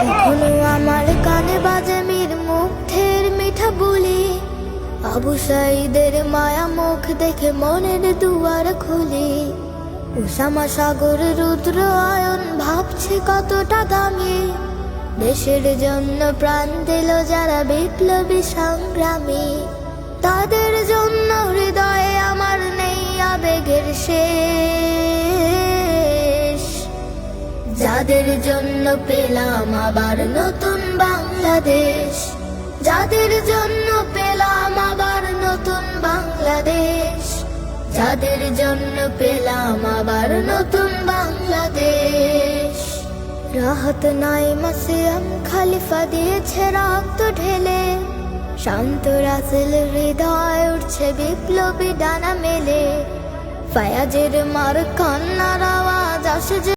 এখনো আমার কানে বাজে মীর মুগ্ধের মিঠা বলি, আবু সাঈদের মায়া মুখ দেখে মনের দুয়ার খুলি। উসামা সাগর রুদ্র আয়ন ভাবছে কতটা দামি, দেশের জন্য প্রাণ দিল যারা বিপ্লবী সংগ্রামী। তাদের জন্য হৃদয়ে আমার নেই আবেগের শেষ, যাদের জন্য পেলাম আবার নতুন বাংলাদেশ, যাদের জন্য পেলাম আবার নতুন বাংলাদেশ, যাদের জন্য পেলাম আবার নতুন বাংলাদেশ। রাহত নাইমা সিয়াম খলিফা দিয়েছে রক্ত ঢেলে, শান্ত রাসেল হৃদয় উঠছে বিপ্লবী ডানা মেলে। ফায়াজের মার কান্নার আওয়াজ আসে